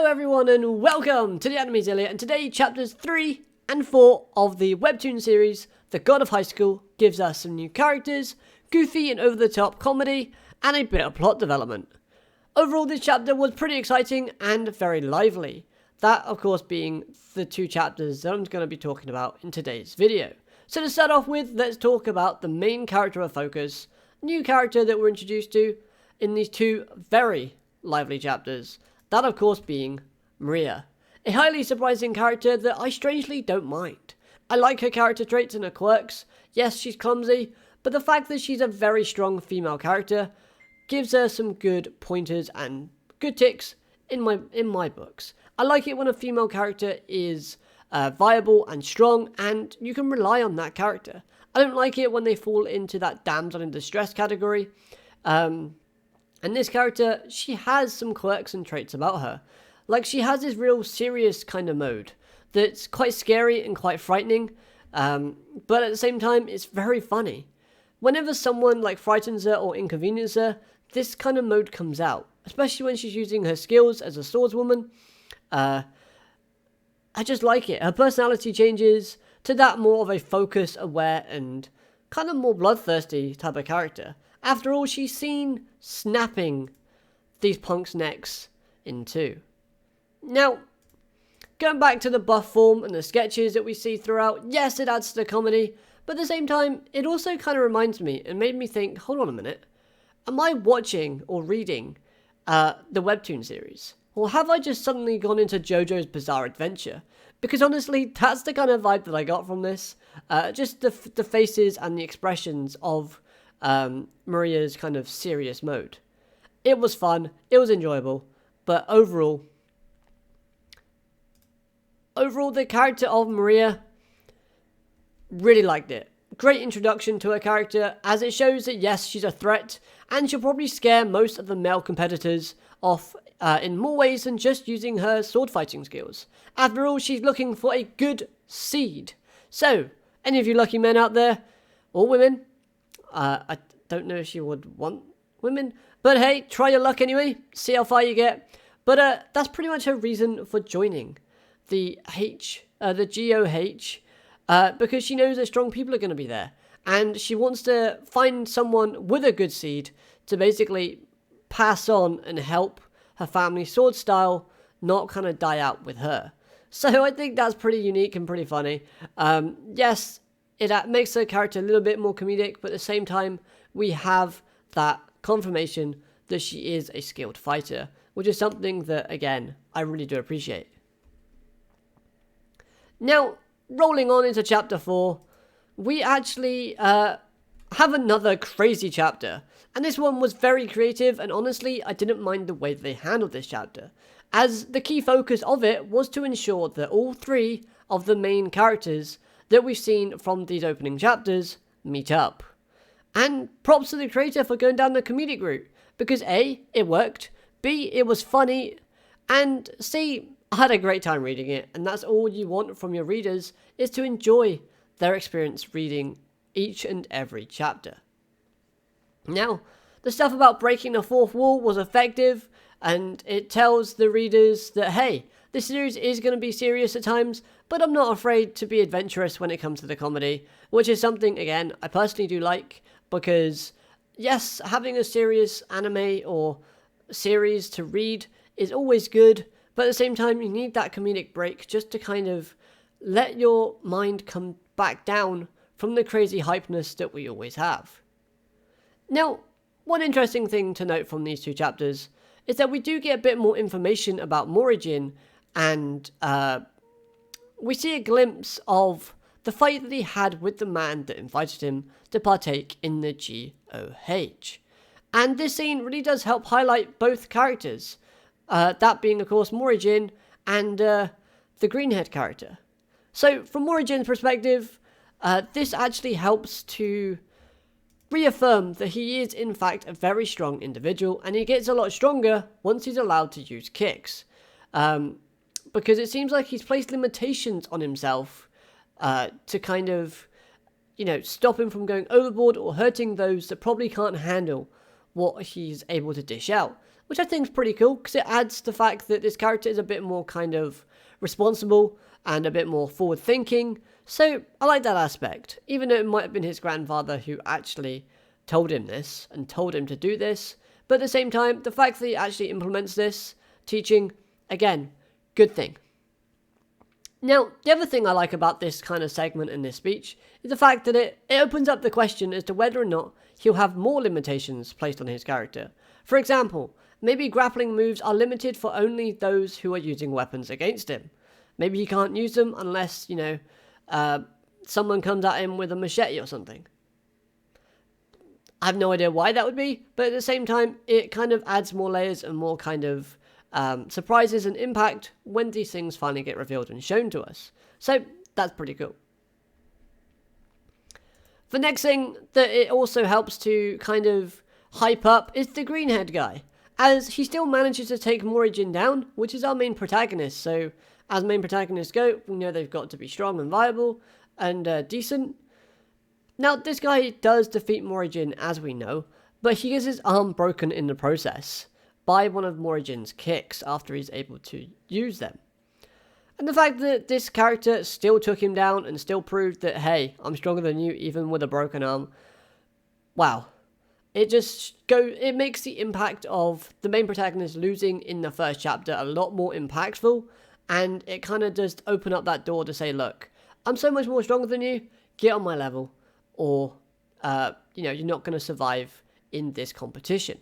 everyone and welcome to the Anime Zillia, and today chapters 3 and 4 of the Webtoon series, The God of High School, gives us some new characters, goofy and over-the-top comedy, and a bit of plot development. Overall, this chapter was pretty exciting and very lively. That, of course, being the two chapters that I'm going to be talking about in today's video. So to start off with, let's talk about the main character of focus, new character that we're introduced to in these two very lively chapters. That, of course, being Mira, a highly surprising character that I strangely don't mind. I like her character traits and her quirks. Yes, she's clumsy, but the fact that she's a very strong female character gives her some good pointers and good ticks in my books. I like it when a female character is viable and strong, and you can rely on that character. I don't like it when they fall into that damsel in distress category. And this character, she has some quirks and traits about her. Like, she has this real serious kind of mode that's quite scary and quite frightening, but at the same time, it's very funny. Whenever someone, frightens her or inconveniences her, this kind of mode comes out, especially when she's using her skills as a swordswoman. I just like it. Her personality changes to that more of a focused, aware, and kind of more bloodthirsty type of character. After all, she's seen snapping these punks' necks in two. Now, going back to the buff form and the sketches that we see throughout, yes, it adds to the comedy, but at the same time, it also kind of reminds me and made me think, hold on a minute, am I watching or reading the Webtoon series? Or have I just suddenly gone into JoJo's Bizarre Adventure? Because honestly, that's the kind of vibe that I got from this. Just the faces and the expressions of Maria's kind of serious mode. It was fun, it was enjoyable, but overall the character of Maria, really liked it. Great introduction to her character, as it shows that yes, she's a threat, and she'll probably scare most of the male competitors off in more ways than just using her sword fighting skills. After all, she's looking for a good seed. So, any of you lucky men out there, or women, I don't know if she would want women, but hey, try your luck anyway, see how far you get. But that's pretty much her reason for joining the GOH, because she knows that strong people are going to be there, and she wants to find someone with a good seed to basically pass on and help her family sword style not kind of die out with her. So I think that's pretty unique and pretty funny. Yes, it makes her character a little bit more comedic, but at the same time, we have that confirmation that she is a skilled fighter, which is something that, again, I really do appreciate. Now, rolling on into chapter 4, we actually have another crazy chapter. And this one was very creative, and honestly, I didn't mind the way that they handled this chapter, as the key focus of it was to ensure that all three of the main characters that we've seen from these opening chapters meet up. And props to the creator for going down the comedic route, because A, it worked, B, it was funny, and C, I had a great time reading it, and that's all you want from your readers, is to enjoy their experience reading each and every chapter. Now, the stuff about breaking the fourth wall was effective, and it tells the readers that, hey, this series is going to be serious at times, but I'm not afraid to be adventurous when it comes to the comedy, which is something, again, I personally do like, because, yes, having a serious anime or series to read is always good, but at the same time, you need that comedic break just to kind of let your mind come back down from the crazy hypeness that we always have. Now, one interesting thing to note from these two chapters is that we do get a bit more information about Morihjin, and we see a glimpse of the fight that he had with the man that invited him to partake in the GOH. And this scene really does help highlight both characters, that being, of course, Morihjin and the greenhead character. So, from Morihjin's perspective, this actually helps to reaffirm that he is, in fact, a very strong individual, and he gets a lot stronger once he's allowed to use kicks. Because it seems like he's placed limitations on himself to kind of, stop him from going overboard or hurting those that probably can't handle what he's able to dish out. which I think is pretty cool because it adds the fact that this character is a bit more kind of responsible and a bit more forward thinking. So I like that aspect, even though it might have been his grandfather who actually told him this and told him to do this. But at the same time, the fact that he actually implements this teaching, again, good thing. Now, the other thing I like about this kind of segment in this speech is the fact that it opens up the question as to whether or not he'll have more limitations placed on his character. For example, maybe grappling moves are limited for only those who are using weapons against him. Maybe he can't use them unless, someone comes at him with a machete or something. I have no idea why that would be, but at the same time, it kind of adds more layers and more kind of surprises and impact when these things finally get revealed and shown to us. So that's pretty cool. The next thing that it also helps to kind of hype up is the green-haired guy, as he still manages to take Morihjin down, which is our main protagonist. So as main protagonists go, we know they've got to be strong and viable and decent. Now, this guy does defeat Morihjin, as we know, but he gets his arm broken in the process by one of Morihjin's kicks after he's able to use them. And the fact that this character still took him down and still proved that, hey, I'm stronger than you even with a broken arm, wow. It makes the impact of the main protagonist losing in the first chapter a lot more impactful, and it kind of does open up that door to say, look, I'm so much more stronger than you, get on my level, or, you're not going to survive in this competition.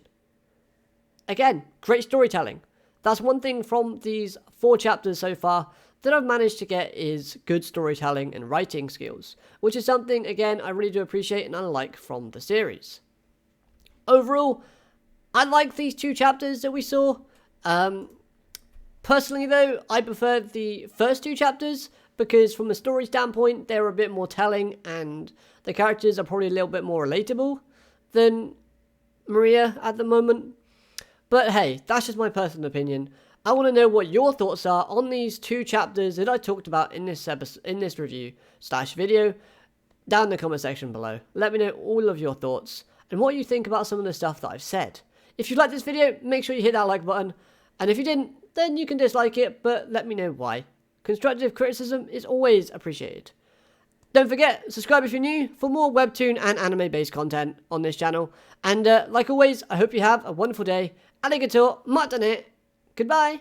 Again, great storytelling. That's one thing from these 4 chapters so far that I've managed to get is good storytelling and writing skills, which is something, again, I really do appreciate and I like from the series. Overall, I like these 2 chapters that we saw. Personally, though, I prefer the first 2 chapters because from a story standpoint, they're a bit more telling and the characters are probably a little bit more relatable than Mira at the moment. But hey, that's just my personal opinion. I want to know what your thoughts are on these 2 chapters that I talked about in this review/video down in the comment section below. Let me know all of your thoughts and what you think about some of the stuff that I've said. If you liked this video, make sure you hit that like button. And if you didn't, then you can dislike it, but let me know why. Constructive criticism is always appreciated. Don't forget, subscribe if you're new for more webtoon and anime-based content on this channel. And like always, I hope you have a wonderful day. Arigato, matane, goodbye.